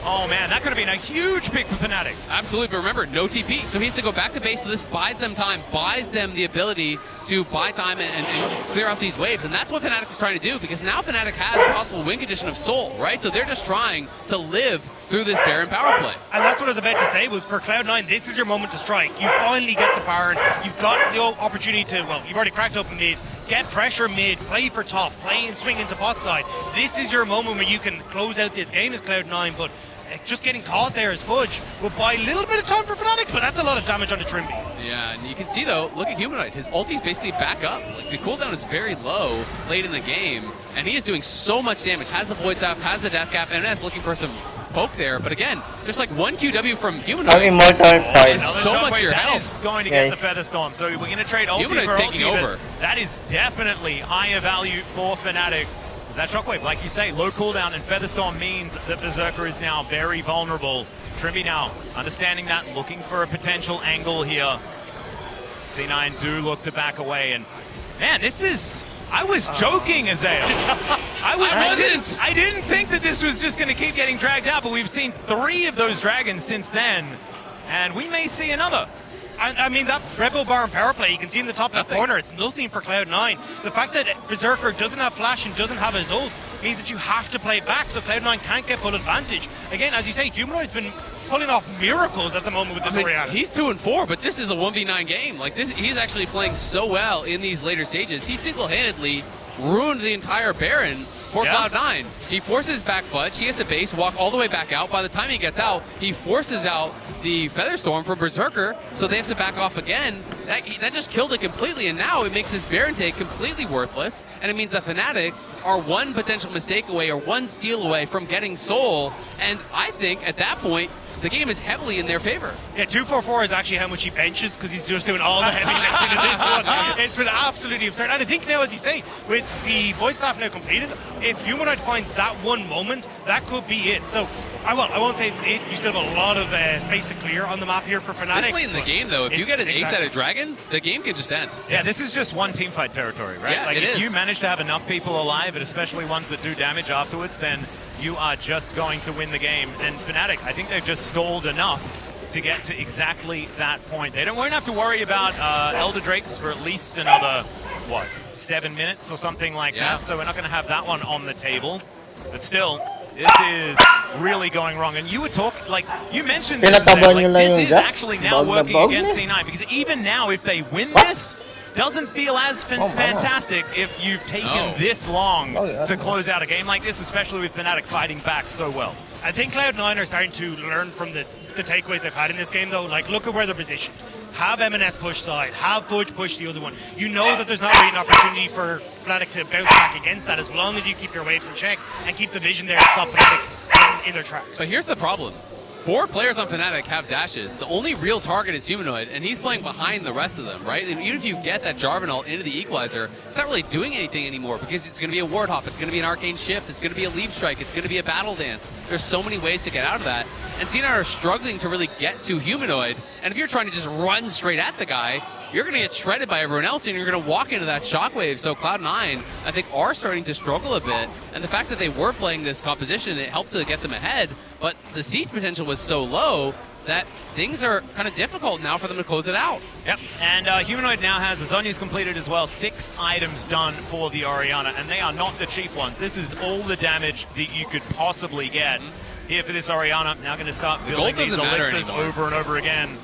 Oh man, that could have been a huge pick for Fnatic. Absolutely, but remember, no TP, so he has to go back to base, so this buys them time, buys them the ability to buy time and clear out these waves, and that's what Fnatic is trying to do, because now Fnatic has a possible win condition of Soul, right? So they're just trying to live through this Baron power play. And that's what I was about to say, was for Cloud9, this is your moment to strike. You finally get the Baron, you've got the opportunity to, well, you've already cracked open mid, get pressure mid, play for top, play and swing into bot side. This is your moment where you can close out this game as Cloud9, but just getting caught there as Fudge will buy a little bit of time for Fnatic, but that's a lot of damage onto Trimby. Yeah, and you can see though, look at Humanoid. His ulti's basically back up. Like, the cooldown is very low late in the game, and he is doing so much damage. Has the Void Staff, has the Death Cap, and is looking for some poke there. But again, just like one QW from Humanoid is so much your health. That is going to get the Feather Storm. So we're going to trade ulti for taking ulti, over. That is definitely higher value for Fnatic. That shockwave, like you say, low cooldown, and Featherstorm means that Berserker is now very vulnerable. Trimby now understanding that, looking for a potential angle here. C9 do look to back away, and man, this is... I was joking, Azael. I didn't think that this was just going to keep getting dragged out, but we've seen 3 of those dragons since then, and we may see another. I mean, that Rebel Baron power play, you can see in the top left corner, it's nothing for Cloud9. The fact that Berserker doesn't have flash and doesn't have his ult means that you have to play back, so Cloud9 can't get full advantage. Again, as you say, Humanoid's been pulling off miracles at the moment with this Orianna. He's 2-4, but this is a 1v9 game. Like, this, he's actually playing so well in these later stages. He single-handedly ruined the entire Baron for Cloud9. He forces back Fudge, he has to base, walk all the way back out. By the time he gets out, he forces out the Featherstorm from Berserker, so they have to back off again. That just killed it completely, and now it makes this Baron take completely worthless, and it means that Fnatic are one potential mistake away or one steal away from getting Soul. And I think at that point, the game is heavily in their favor. Yeah, 244 is actually how much he benches because he's just doing all the heavy lifting in this one. It's been absolutely absurd. And I think now, as you say, with the void staff now completed, if Humanoid finds that one moment, that could be it. So I won't say it's it. You still have a lot of space to clear on the map here for Fnatic. This late in the game, though, if you get an ace out of Dragon, the game can just end. Yeah, this is just one teamfight territory, right? Yeah, like it if is. you manage to have enough people alive, and especially ones that do damage afterwards, then you are just going to win the game. And Fnatic, I think they've just stalled enough to get to exactly that point. They won't have to worry about Elder Drakes for at least another, 7 minutes or something like that. So we're not going to have that one on the table. But still, this is really going wrong. And you were talking, like, you mentioned this, this is actually now working against C9. Because even now, if they win this, doesn't feel as fantastic if you've taken this long to close out a game like this, especially with Fnatic fighting back so well. I think Cloud9 are starting to learn from the takeaways they've had in this game, though. Like, look at where they're positioned. Have M&S push side, have Fudge push the other one. You know that there's not really an opportunity for Fnatic to bounce back against that as long as you keep your waves in check and keep the vision there to stop Fnatic in their tracks. But here's the problem. 4 players on Fnatic have dashes. The only real target is Humanoid, and he's playing behind the rest of them, right? And even if you get that Jarvan ult into the Equalizer, it's not really doing anything anymore because it's going to be a Ward Hop, it's going to be an Arcane Shift, it's going to be a Leap Strike, it's going to be a Battle Dance. There's so many ways to get out of that. And C9 are struggling to really get to Humanoid, and if you're trying to just run straight at the guy, you're going to get shredded by everyone else, and you're going to walk into that shockwave. So Cloud9, I think, are starting to struggle a bit. And the fact that they were playing this composition, it helped to get them ahead. But the siege potential was so low that things are kind of difficult now for them to close it out. Yep, and Humanoid now has, Azonia's completed as well, 6 items done for the Orianna, and they are not the cheap ones. This is all the damage that you could possibly get here for this Orianna. Now going to start building these elixirs over and over again.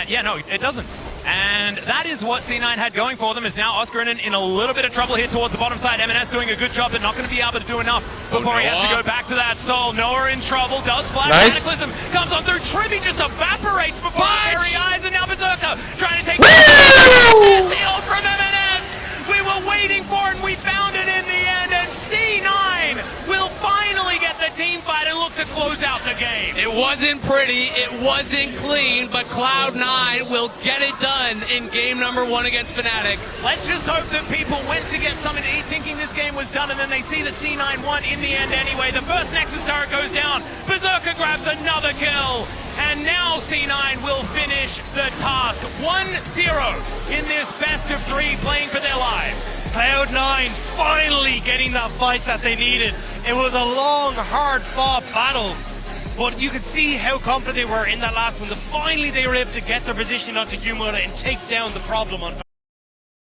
Yeah, no, it doesn't. And that is what C9 had going for them, is now Oscar in a little bit of trouble here towards the bottom side. M&S doing a good job, but not going to be able to do enough before he has to go back to that Soul. Noah in trouble, does flash Cataclysm, comes on through, Tribby just evaporates before our very eyes, and now Berserker trying to take the ult from M&S. We were waiting for it, and we found it in the end, and C9 will finally get the team fight and look to close out the game. It wasn't pretty, it wasn't clean, but Cloud9 will get it done in game number 1 against Fnatic. Let's just hope that people went to get something to eat thinking this game was done, and then they see that C9 won in the end anyway. The first Nexus turret goes down, Berserker grabs another kill, and now C9 will finish the task. 1-0 in this best of 3, playing for their lives. Cloud9 finally getting that fight that they needed. It was a long, hard-fought battle, but you could see how confident they were in that last one. That finally they were able to get their position onto Humanoid and take down the problem on